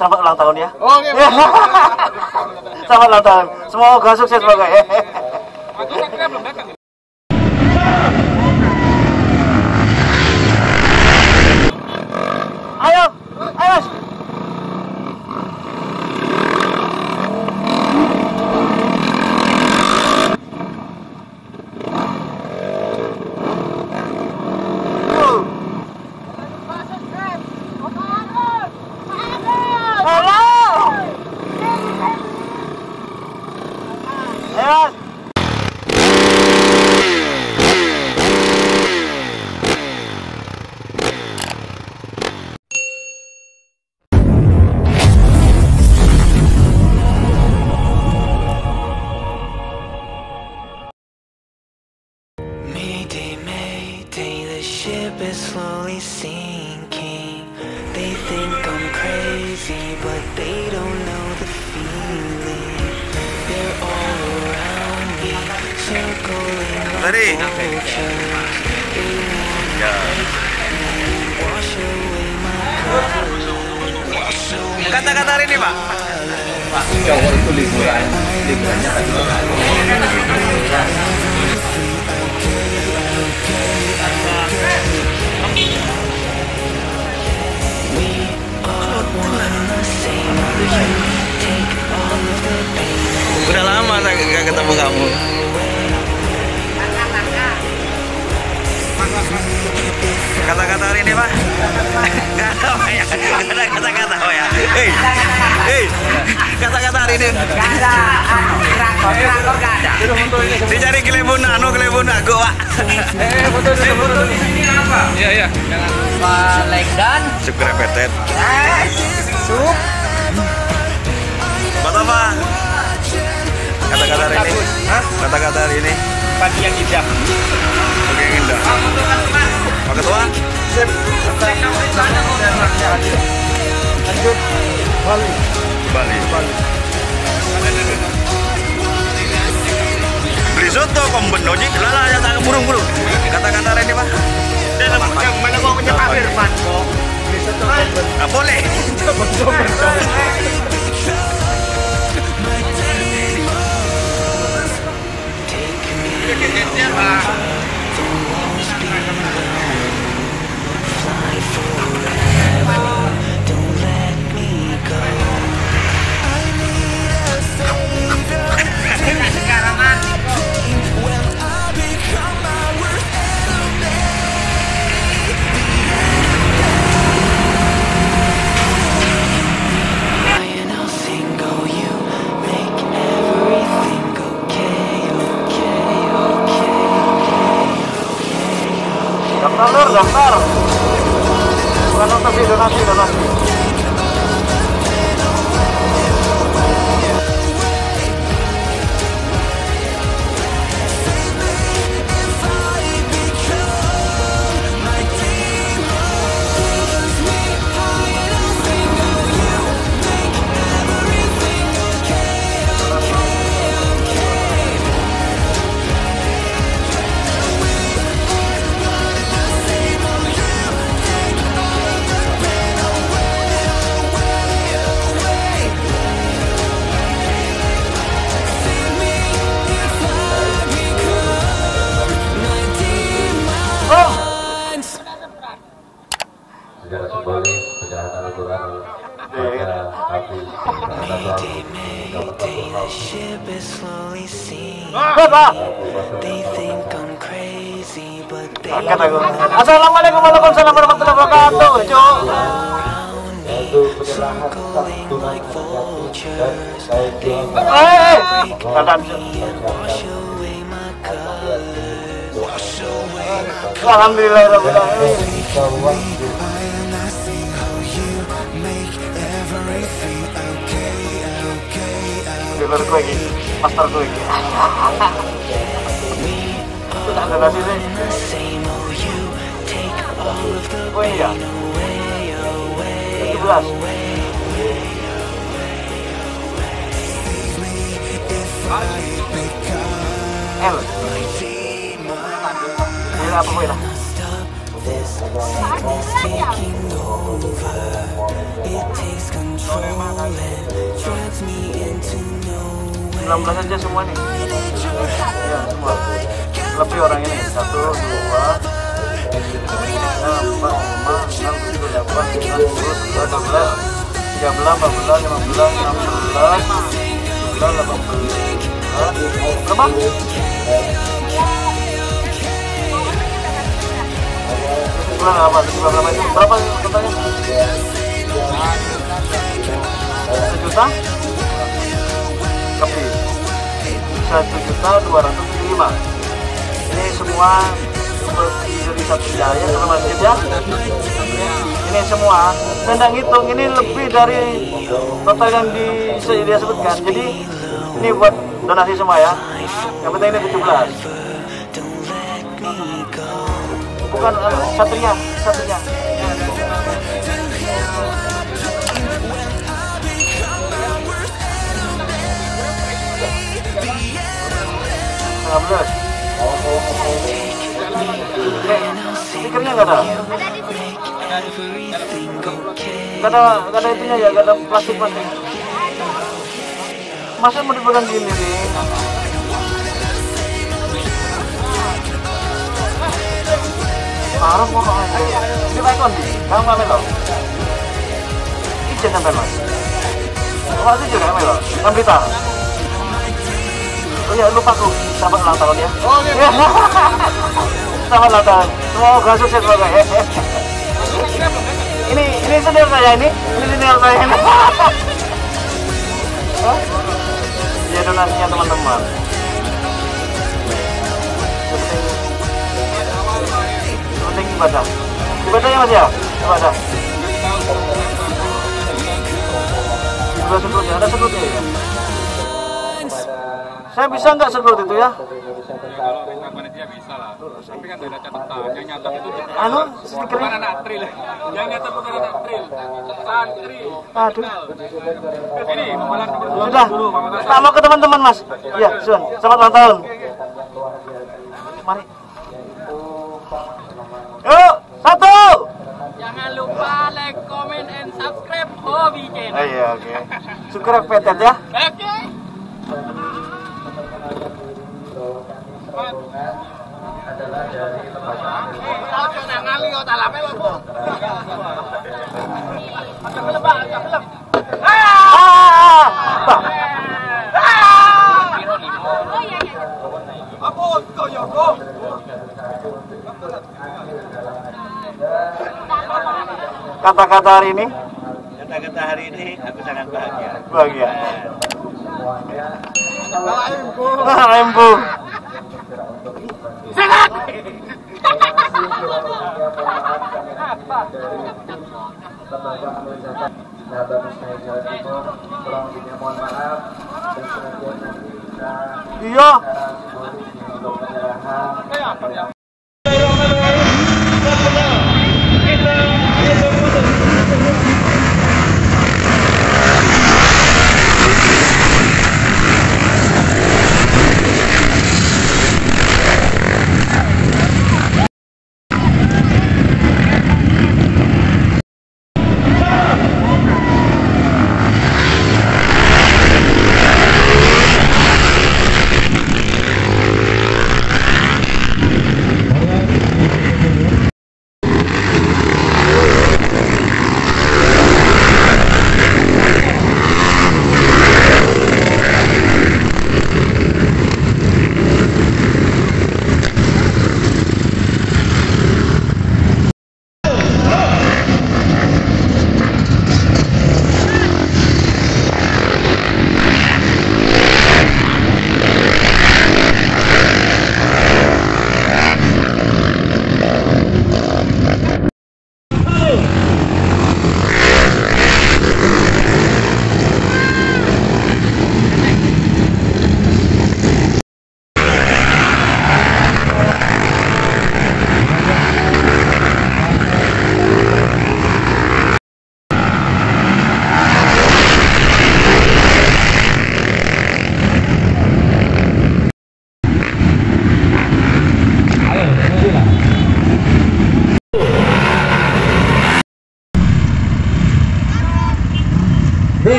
selamat ulang tahun ya. Oke. Selamat ulang tahun. Semoga sukses semoga ya. Ayo, ayo. Is slowly sinking. They think I'm crazy, but they don't know the feeling. They're all around me, circling like vultures. They wanna wash away my colors. Kata-kata hari ini, Pak. Pak, cowok itu liburannya kan 2 kali. Udah lama saya nggak ketemu kamu. Kata-kata hari ini, Pak? Nggak ada apa ya? Nggak ada kata-kata, oh ya? Hei, kata-kata hari ini? Nggak ada, rangkong nggak ada. Dicari kelebun aku, Pak. Foto ini apa? Iya. Jangan lupa like dan subscribe petet. Sup. Buat apa? Kata-kata hari ini? Kata-kata hari ini? Pagi yang indah. Pagi yang indah. Pak Ketua? Sip. Lanjut. Bali. Beli soto komben doji. Lala ya tak burung-burung. Kata-kata hari ini, Pak? Yang mana mau menyepak Firman kok? Beli soto komben. Ah, boleh. Daftar. Bukan nonton donasi. Secara simbolis penyerahan Al-Quran pada api Assalamualaikum warahmatullahi wabarakatuh. yaitu penyerahan santunan Alhamdulillahirrahmanirrahim. Dealer gue gini, master gue gini. Sudah ada nasi deh. Oh iya. 17. L. Ini apa gue lah? This sickness taking over. It takes control 16 aja semua nih. Ya semua. Lebih orang ini. 1, 2, 3, 4, 5, 6, 7, 8, 9, 10, 11, 12, 13, 14, 15, 16, 17, 18. Berapa? Bulan apa? Berapa itu? Berapa katanya? 1 juta? Lebih. 1.275.000. Ini semua dari satu jaya sama masjid ya. Ini semua. Dan yang hitung ini lebih dari total yang dia sebutkan. Jadi ini buat donasi semua ya. Yang penting ini 17. Bukan satunya. Stikernya nggak ada. Nggak ada itunya ya, nggak ada plastik. Masa mau dipegang gini nih? Parah kok ini baikon di kamu ngambil loh. Ijen sampai mas. Masih juga ngambil loh. Kan berita. Oh iya, lupa aku. Selamat ulang tahun ya. Oh iya. Selamat ulang tahun. Semoga sukses semoga ya. Ini senior saya ini. Ya donasinya teman-teman. Penting ibadah ya mas ya, ibadah. Ada sebutnya ya. Saya bisa nggak sebut itu ya? Panitia bisa lah, tapi kan ada catatan. Yang nyatet itu stiker bukan anak tril. Yang nyatet bukan anak tril, santri. Aduh. Ini pembalan Sudah. Tak mau ke teman-teman mas. Ya, Sun. Selamat ulang tahun. Mari. Yuk, 1. Jangan lupa like, comment, and subscribe Hobi Channel. Iya, oke. Subscribe Petet ya. Oke. Kata-kata hari ini? Kata-kata hari ini aku sangat bahagia. Bahagia. Rembu. Iya.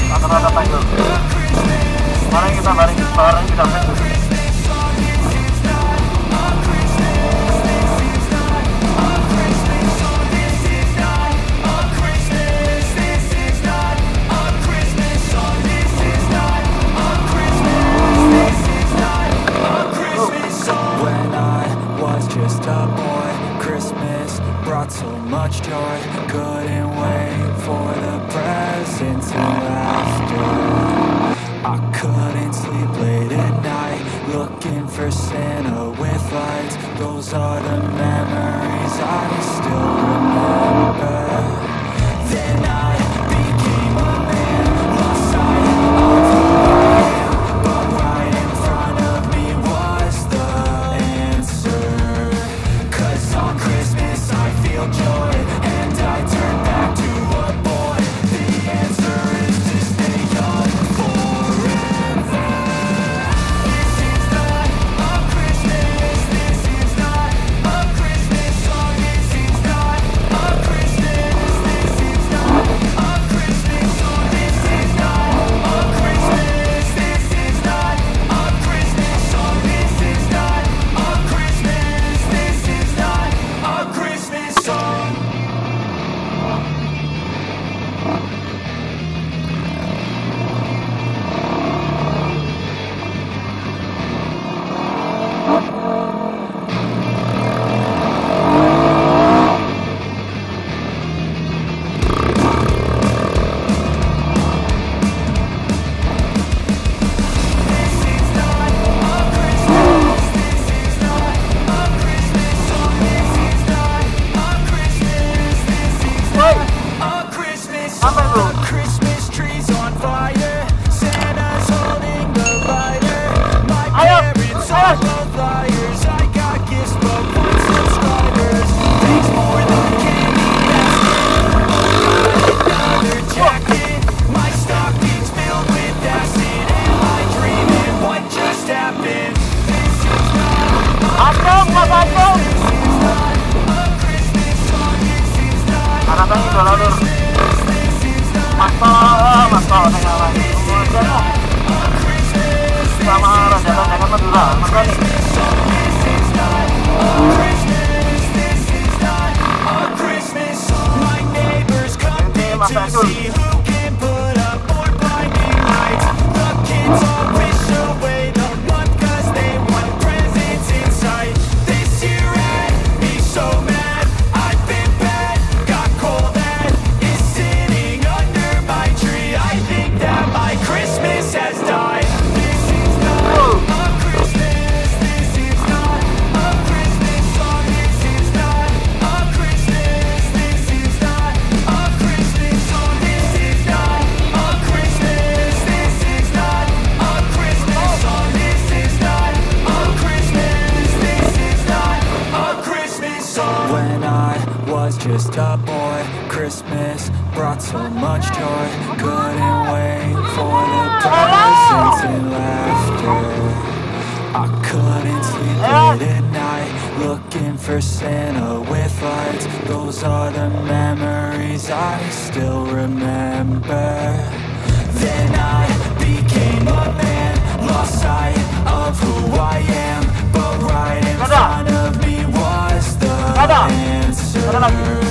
Rata-rata tanggul. Kemarin kita bareng kita main. So much joy, couldn't wait for the presents and laughter. I couldn't sleep late at night, looking for Santa with lights. Those are the memories I still remember. Then I became a man, lost sight of who I am, but right in front of me was the answer. 'Cause on Christmas I feel joy, and I turn back to a boy. The answer is to stay young forever. This is not a Christmas, this is not a Christmas song, this is not a Christmas, this is not a Christmas song, this is not a Christmas, this is not a Christmas song, this is not a Christmas, this is not a Christmas song. Christmas trees on fire, Santa's holding the lighter. My parents are both liars, I got gifts but 1 subscribers. Thanks for the candy basket, another jacket. My stocking's filled with acid, and I dream it, what just happened? This is not a Christmas song, this is not a Mantap, sama raja-raja Madura, maka nih. Ini Mas Ancul. This year had me so mad, I've been was just a boy. Christmas brought so much joy. Couldn't wait for the presents and laughter. I couldn't sleep late at night, looking for Santa with lights. Those are the memories I still remember. Then I became a man, lost sight of who I am, but right in front of me was the answer.